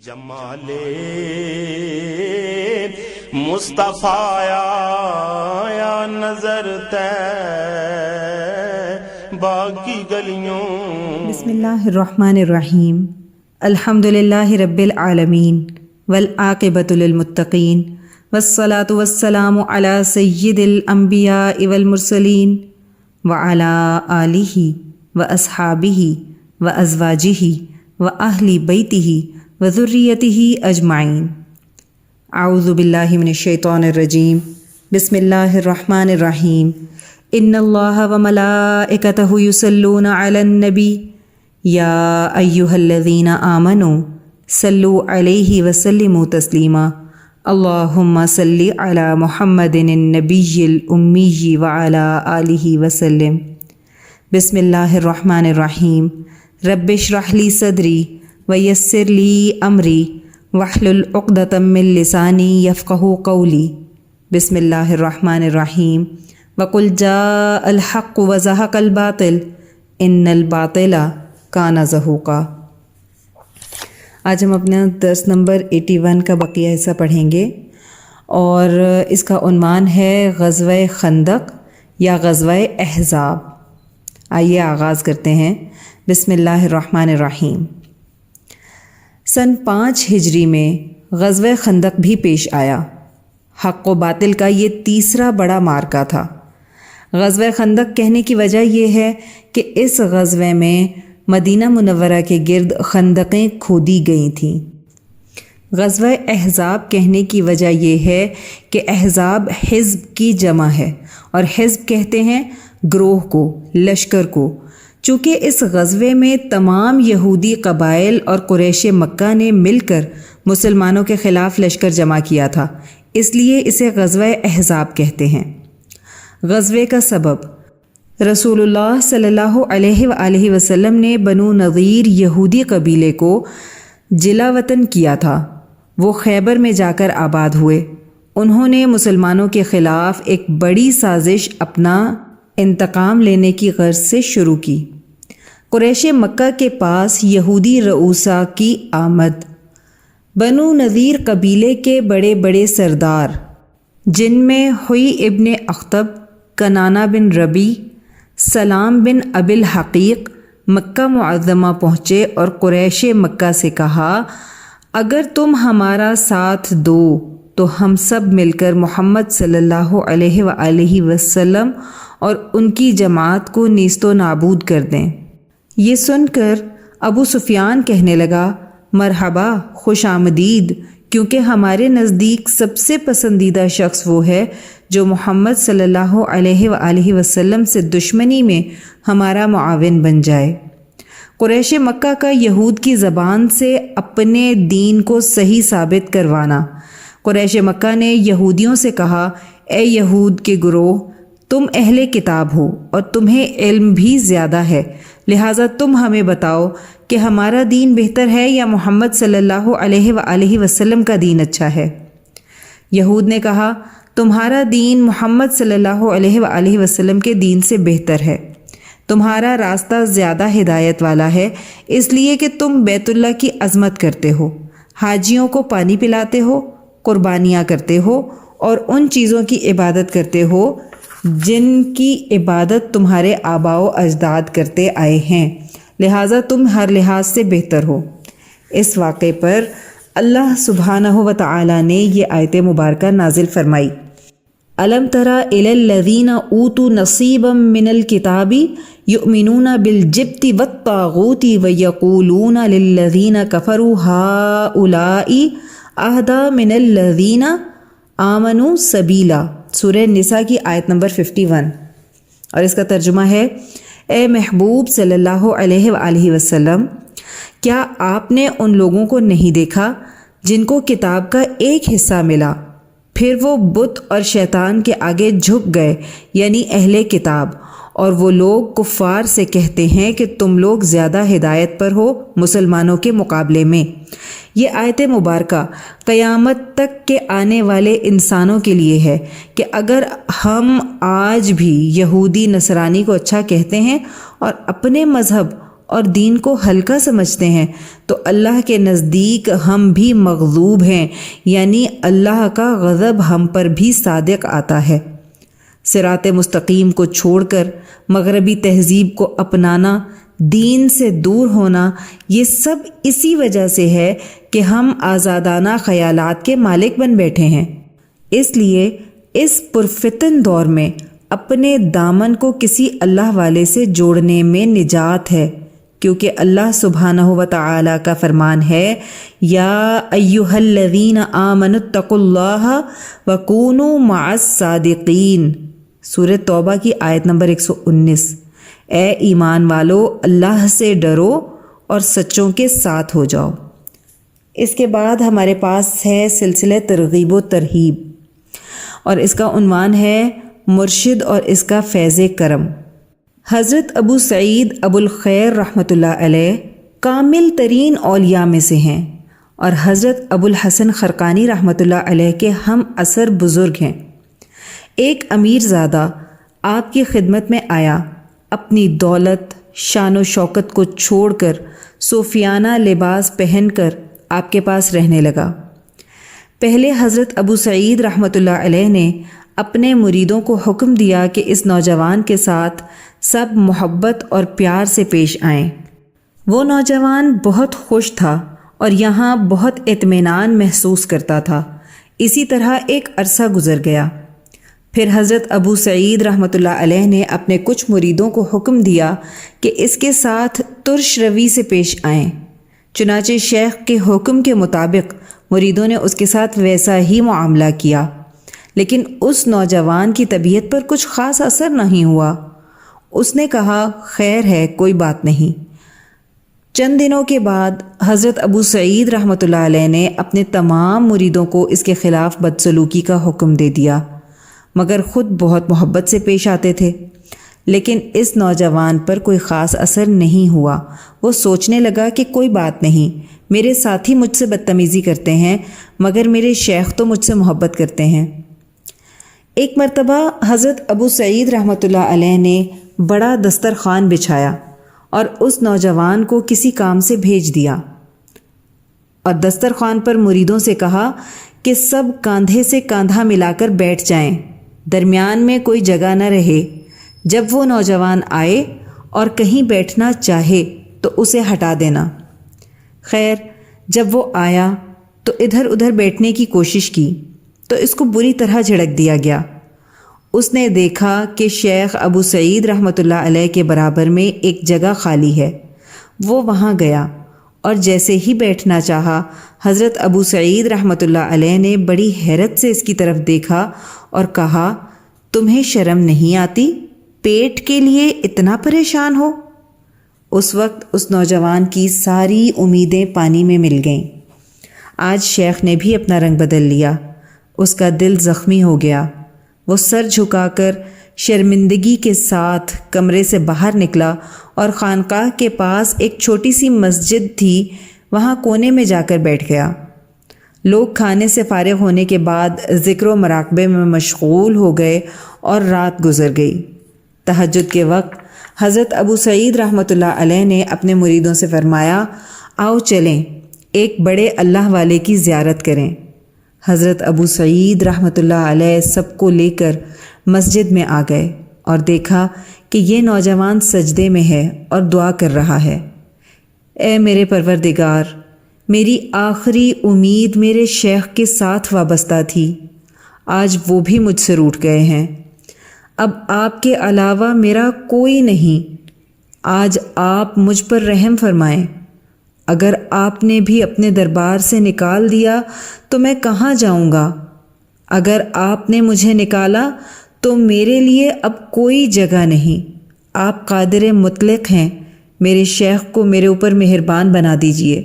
جمال مصطفیٰ یا نظر باقی گلیوں. بسم اللہ الرحمن الرحیم. الحمدللہ رب العالمین والعاقبۃ للمتقین والصلاة والسلام علی سید الانبیاء والمرسلین وعلی آلہ واصحابہ وازواجہ واہل بیتہ وذریتہ اجمعین. اعوذ باللہ من الشیطان الرجیم. بسم اللہ الرحمن الرحیم. ان اللہ وملائکتہ یصلون علی النبی یا ایہا الذین آمنوا صلوا علیہ وسلموا تسلیما. اللہم صلی علی محمد النبی الامی وعلی آلہ وسلم. بسم اللہ الرحمن الرحیم. رب اشرح لی صدری ویسر لی امری واحلل عقدۃ من لسانی یفقہوا قولی. بسم اللہ الرحمن الرحیم. وقل جاء الحق وزہق الباطل ان الباطل کان زہوقا. آج ہم اپنا درس نمبر 81 کا بقیہ حصہ پڑھیں گے اور اس کا عنوان ہے غزوہ خندق یا غزوہ احزاب. آئیے آغاز کرتے ہیں. بسم اللہ الرحمن الرحیم. سن 5 ہجری میں غزوہ خندق بھی پیش آیا. حق و باطل کا یہ تیسرا بڑا معرکہ تھا. غزوہ خندق کہنے کی وجہ یہ ہے کہ اس غزوے میں مدینہ منورہ کے گرد خندقیں کھودی گئی تھیں. غزوہ احزاب کہنے کی وجہ یہ ہے کہ احزاب حزب کی جمع ہے اور حزب کہتے ہیں گروہ کو، لشکر کو. چونکہ اس غزوے میں تمام یہودی قبائل اور قریش مکہ نے مل کر مسلمانوں کے خلاف لشکر جمع کیا تھا، اس لیے اسے غزوہ احزاب کہتے ہیں. غزوے کا سبب: رسول اللہ صلی اللہ علیہ وآلہ وسلم نے بنو نضیر یہودی قبیلے کو جلا وطن کیا تھا. وہ خیبر میں جا کر آباد ہوئے. انہوں نے مسلمانوں کے خلاف ایک بڑی سازش اپنا انتقام لینے کی غرض سے شروع کی. قریش مکہ کے پاس یہودی رؤسا کی آمد. بنو نذیر قبیلے کے بڑے بڑے سردار جن میں ہوئی ابن اخطب، کنانہ بن ربی، سلام بن ابی الحقیق مکہ معظمہ پہنچے اور قریش مکہ سے کہا، اگر تم ہمارا ساتھ دو تو ہم سب مل کر محمد صلی اللہ علیہ وآلہ وسلم اور ان کی جماعت کو نیست و نابود کر دیں. یہ سن کر ابو سفیان کہنے لگا، مرحبا، خوش آمدید، کیونکہ ہمارے نزدیک سب سے پسندیدہ شخص وہ ہے جو محمد صلی اللہ علیہ وآلہ وسلم سے دشمنی میں ہمارا معاون بن جائے. قریش مکہ کا یہود کی زبان سے اپنے دین کو صحیح ثابت کروانا. قریش مکہ نے یہودیوں سے کہا، اے یہود کے گروہ، تم اہل کتاب ہو اور تمہیں علم بھی زیادہ ہے، لہٰذا تم ہمیں بتاؤ کہ ہمارا دین بہتر ہے یا محمد صلی اللہ علیہ وآلہ وسلم کا دین اچھا ہے. یہود نے کہا، تمہارا دین محمد صلی اللہ علیہ وآلہ وسلم کے دین سے بہتر ہے. تمہارا راستہ زیادہ ہدایت والا ہے، اس لیے کہ تم بیت اللہ کی عظمت کرتے ہو، حاجیوں کو پانی پلاتے ہو، قربانیاں کرتے ہو اور ان چیزوں کی عبادت کرتے ہو جن کی عبادت تمہارے آباء و اجداد کرتے آئے ہیں، لہٰذا تم ہر لحاظ سے بہتر ہو. اس واقعے پر اللہ سبحانہ و تعالی نے یہ آیت مبارکہ نازل فرمائی، الم تر الی الذین اوتوا نصیبا من الکتاب یؤمنون بالجبت والطاغوت ویقولون للذین کفروا ہؤلاء اہدی من الذین آمنوا سبیلا. سورہ نساء کی آیت نمبر 51. اور اس کا ترجمہ ہے، اے محبوب صلی اللہ علیہ وآلہ وسلم، کیا آپ نے ان لوگوں کو نہیں دیکھا جن کو کتاب کا ایک حصہ ملا، پھر وہ بت اور شیطان کے آگے جھک گئے، یعنی اہل کتاب، اور وہ لوگ کفار سے کہتے ہیں کہ تم لوگ زیادہ ہدایت پر ہو مسلمانوں کے مقابلے میں. یہ آیت مبارکہ قیامت تک کے آنے والے انسانوں کے لیے ہے کہ اگر ہم آج بھی یہودی نصرانی کو اچھا کہتے ہیں اور اپنے مذہب اور دین کو ہلکا سمجھتے ہیں تو اللہ کے نزدیک ہم بھی مغضوب ہیں، یعنی اللہ کا غضب ہم پر بھی صادق آتا ہے۔ صراط مستقیم کو چھوڑ کر مغربی تہذیب کو اپنانا، دین سے دور ہونا، یہ سب اسی وجہ سے ہے کہ ہم آزادانہ خیالات کے مالک بن بیٹھے ہیں۔ اس لیے اس پرفتن دور میں اپنے دامن کو کسی اللہ والے سے جوڑنے میں نجات ہے، کیونکہ اللہ سبحانہ و تعالی کا فرمان ہے، یا ایھا الذین آمنوا اتقوا اللہ وکونوا مع الصادقین، سورۃ توبہ کی آیت نمبر 119۔ اے ایمان والو، اللہ سے ڈرو اور سچوں کے ساتھ ہو جاؤ۔ اس کے بعد ہمارے پاس ہے سلسلہ ترغیب و ترہیب، اور اس کا عنوان ہے مرشد اور اس کا فیض کرم۔ حضرت ابو سعید ابو الخیر رحمۃ اللہ علیہ کامل ترین اولیاء میں سے ہیں، اور حضرت ابو الحسن خرقانی رحمۃ اللہ علیہ کے ہم عصر بزرگ ہیں۔ ایک امیر زادہ آپ کی خدمت میں آیا، اپنی دولت، شان و شوکت کو چھوڑ کر صوفیانہ لباس پہن کر آپ کے پاس رہنے لگا۔ پہلے حضرت ابو سعید رحمۃ اللہ علیہ نے اپنے مریدوں کو حکم دیا کہ اس نوجوان کے ساتھ سب محبت اور پیار سے پیش آئیں۔ وہ نوجوان بہت خوش تھا اور یہاں بہت اطمینان محسوس کرتا تھا۔ اسی طرح ایک عرصہ گزر گیا۔ پھر حضرت ابو سعید رحمۃ اللہ علیہ نے اپنے کچھ مریدوں کو حکم دیا کہ اس کے ساتھ ترش روی سے پیش آئیں۔ چنانچہ شیخ کے حکم کے مطابق مریدوں نے اس کے ساتھ ویسا ہی معاملہ کیا، لیکن اس نوجوان کی طبیعت پر کچھ خاص اثر نہیں ہوا۔ اس نے کہا، خیر ہے، کوئی بات نہیں۔ چند دنوں کے بعد حضرت ابو سعید رحمۃ اللہ علیہ نے اپنے تمام مریدوں کو اس کے خلاف بدسلوکی کا حکم دے دیا، مگر خود بہت محبت سے پیش آتے تھے۔ لیکن اس نوجوان پر کوئی خاص اثر نہیں ہوا۔ وہ سوچنے لگا کہ کوئی بات نہیں، میرے ساتھی مجھ سے بدتمیزی کرتے ہیں، مگر میرے شیخ تو مجھ سے محبت کرتے ہیں۔ ایک مرتبہ حضرت ابو سعید رحمۃ اللہ علیہ نے بڑا دسترخوان بچھایا اور اس نوجوان کو کسی کام سے بھیج دیا، اور دسترخوان پر مریدوں سے کہا کہ سب کاندھے سے کاندھا ملا کر بیٹھ جائیں، درمیان میں کوئی جگہ نہ رہے۔ جب وہ نوجوان آئے اور کہیں بیٹھنا چاہے تو اسے ہٹا دینا۔ خیر، جب وہ آیا تو ادھر ادھر بیٹھنے کی کوشش کی تو اس کو بری طرح جھڑک دیا گیا۔ اس نے دیکھا کہ شیخ ابو سعید رحمۃ اللہ علیہ کے برابر میں ایک جگہ خالی ہے۔ وہ وہاں گیا اور جیسے ہی بیٹھنا چاہا، حضرت ابو سعید رحمۃ اللہ علیہ نے بڑی حیرت سے اس کی طرف دیکھا اور کہا، تمہیں شرم نہیں آتی؟ پیٹ کے لیے اتنا پریشان ہو؟ اس وقت اس نوجوان کی ساری امیدیں پانی میں مل گئیں۔ آج شیخ نے بھی اپنا رنگ بدل لیا۔ اس کا دل زخمی ہو گیا۔ وہ سر جھکا کر شرمندگی کے ساتھ کمرے سے باہر نکلا اور خانقاہ کے پاس ایک چھوٹی سی مسجد تھی، وہاں کونے میں جا کر بیٹھ گیا۔ لوگ کھانے سے فارغ ہونے کے بعد ذکر و مراقبے میں مشغول ہو گئے اور رات گزر گئی۔ تہجد کے وقت حضرت ابو سعید رحمۃ اللہ علیہ نے اپنے مریدوں سے فرمایا، آؤ چلیں، ایک بڑے اللہ والے کی زیارت کریں۔ حضرت ابو سعید رحمۃ اللہ علیہ سب کو لے کر مسجد میں آ گئے اور دیکھا کہ یہ نوجوان سجدے میں ہے اور دعا کر رہا ہے۔ اے میرے پروردگار، میری آخری امید میرے شیخ کے ساتھ وابستہ تھی، آج وہ بھی مجھ سے روٹھ گئے ہیں۔ اب آپ کے علاوہ میرا کوئی نہیں، آج آپ مجھ پر رحم فرمائیں۔ اگر آپ نے بھی اپنے دربار سے نکال دیا تو میں کہاں جاؤں گا؟ اگر آپ نے مجھے نکالا تو میرے لیے اب کوئی جگہ نہیں۔ آپ قادر مطلق ہیں، میرے شیخ کو میرے اوپر مہربان بنا دیجئے۔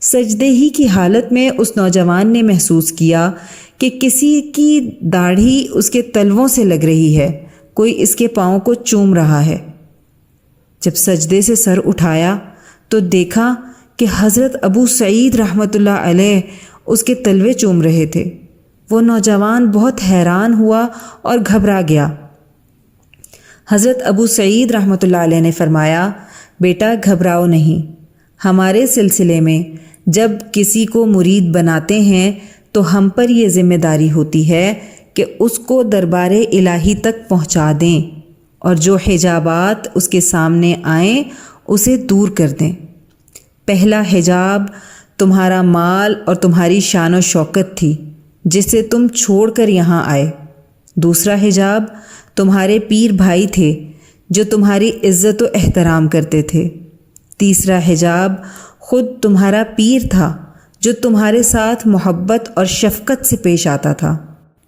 سجدے ہی کی حالت میں اس نوجوان نے محسوس کیا کہ کسی کی داڑھی اس کے تلووں سے لگ رہی ہے، کوئی اس کے پاؤں کو چوم رہا ہے۔ جب سجدے سے سر اٹھایا تو دیکھا کہ حضرت ابو سعید رحمۃ اللہ علیہ اس کے تلوے چوم رہے تھے۔ وہ نوجوان بہت حیران ہوا اور گھبرا گیا۔ حضرت ابو سعید رحمۃ اللہ علیہ نے فرمایا، بیٹا گھبراؤ نہیں، ہمارے سلسلے میں جب کسی کو مرید بناتے ہیں تو ہم پر یہ ذمہ داری ہوتی ہے کہ اس کو دربار الہی تک پہنچا دیں اور جو حجابات اس کے سامنے آئیں اسے دور کر دیں۔ پہلا حجاب تمہارا مال اور تمہاری شان و شوکت تھی جسے تم چھوڑ کر یہاں آئے۔ دوسرا حجاب تمہارے پیر بھائی تھے جو تمہاری عزت و احترام کرتے تھے۔ تیسرا حجاب خود تمہارا پیر تھا جو تمہارے ساتھ محبت اور شفقت سے پیش آتا تھا۔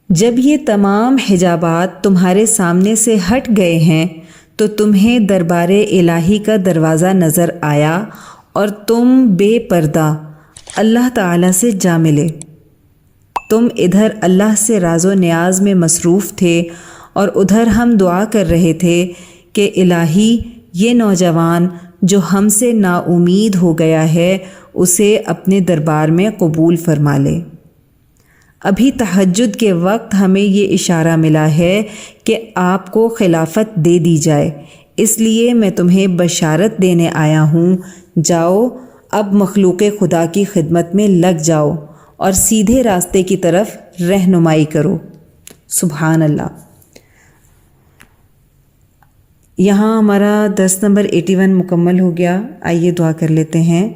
جب یہ تمام حجابات تمہارے سامنے سے ہٹ گئے ہیں تو تمہیں دربار الہی کا دروازہ نظر آیا اور تم بے پردہ اللہ تعالیٰ سے جا ملے۔ تم ادھر اللہ سے راز و نیاز میں مصروف تھے اور ادھر ہم دعا کر رہے تھے کہ الہی یہ نوجوان جو ہم سے نا امید ہو گیا ہے اسے اپنے دربار میں قبول فرما لے۔ ابھی تہجد کے وقت ہمیں یہ اشارہ ملا ہے کہ آپ کو خلافت دے دی جائے، اس لیے میں تمہیں بشارت دینے آیا ہوں، جاؤ اب مخلوق خدا کی خدمت میں لگ جاؤ اور سیدھے راستے کی طرف رہنمائی کرو۔ سبحان اللہ۔ یہاں ہمارا درس نمبر 81 مکمل ہو گیا۔ آئیے دعا کر لیتے ہیں۔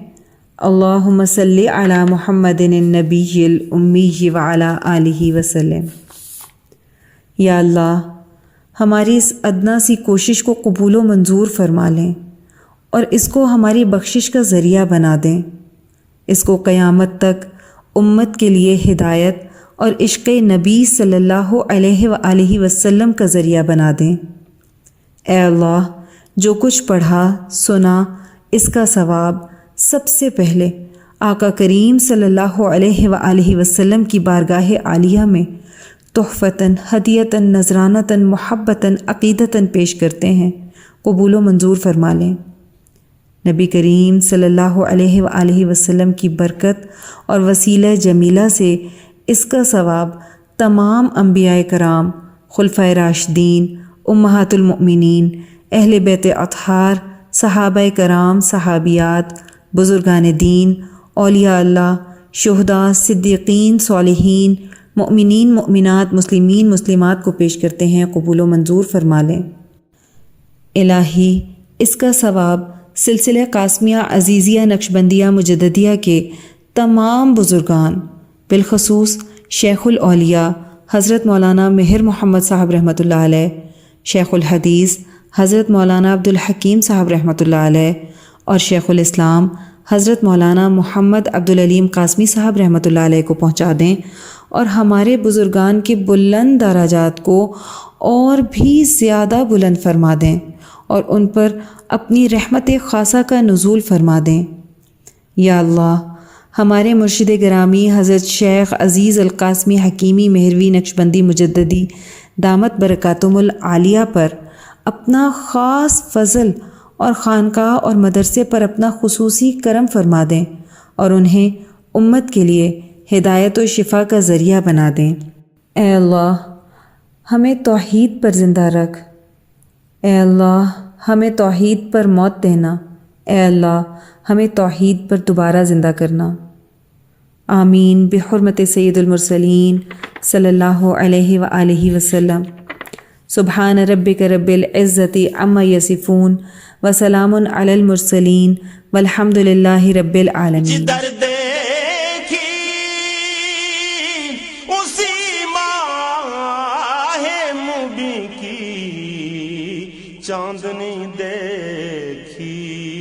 اللہم صلی علی محمد النبی الامی وعلی آلہ وسلم۔ یا اللہ، ہماری اس ادنا سی کوشش کو قبول و منظور فرما لیں اور اس کو ہماری بخشش کا ذریعہ بنا دیں۔ اس کو قیامت تک امت کے لیے ہدایت اور عشق نبی صلی اللہ علیہ وآلہ وسلم کا ذریعہ بنا دیں۔ اے اللہ، جو کچھ پڑھا سنا اس کا ثواب سب سے پہلے آقا کریم صلی اللہ علیہ وآلہ وسلم کی بارگاہ عالیہ میں تحفتاً، ہدیتاً، نذرانتاً، محبتاً، عقیدتاً پیش کرتے ہیں، قبول و منظور فرما لیں۔ نبی کریم صلی اللہ علیہ وآلہ وسلم کی برکت اور وسیلہ جمیلہ سے اس کا ثواب تمام انبیاء کرام، خلفائے راشدین، امہات المؤمنین، اہل بیت اطہار، صحابہ کرام، صحابیات، بزرگان دین، اولیاء اللہ، شہداء، صدیقین، صالحین، مؤمنین، مؤمنات، مسلمین، مسلمات کو پیش کرتے ہیں، قبول و منظور فرما لیں۔ الہی اس کا ثواب سلسلہ قاسمیہ، عزیزیہ، نقشبندیہ، مجددیہ کے تمام بزرگان، بالخصوص شیخ الاولیاء حضرت مولانا مہر محمد صاحب رحمۃ اللہ علیہ، شیخ الحدیث حضرت مولانا عبدالحکیم صاحب رحمۃ اللہ علیہ اور شیخ الاسلام حضرت مولانا محمد عبدالعلیم قاسمی صاحب رحمۃ اللہ علیہ کو پہنچا دیں اور ہمارے بزرگان کے بلند درجات کو اور بھی زیادہ بلند فرما دیں اور ان پر اپنی رحمت خاصہ کا نزول فرما دیں۔ یا اللہ، ہمارے مرشد گرامی حضرت شیخ عزیز القاسمی حکیمی مہروی نقشبندی مجددی دامت برکاتہم العالیہ پر اپنا خاص فضل اور خانقاہ اور مدرسے پر اپنا خصوصی کرم فرما دیں اور انہیں امت کے لیے ہدایت و شفا کا ذریعہ بنا دیں۔ اے اللہ، ہمیں توحید پر زندہ رکھ۔ اے اللہ، ہمیں توحید پر موت دینا۔ اے اللہ، ہمیں توحید پر دوبارہ زندہ کرنا۔ آمین بحرمت سید المرسلین صلی اللہ علیہ وآلہ وسلم۔ سبحان ربک رب العزت عما یصفون وسلام علی المرسلین والحمد للہ رب العالمین۔ جدھر دیکھی اسی ماہ مبیں کی چاندنی دیکھی۔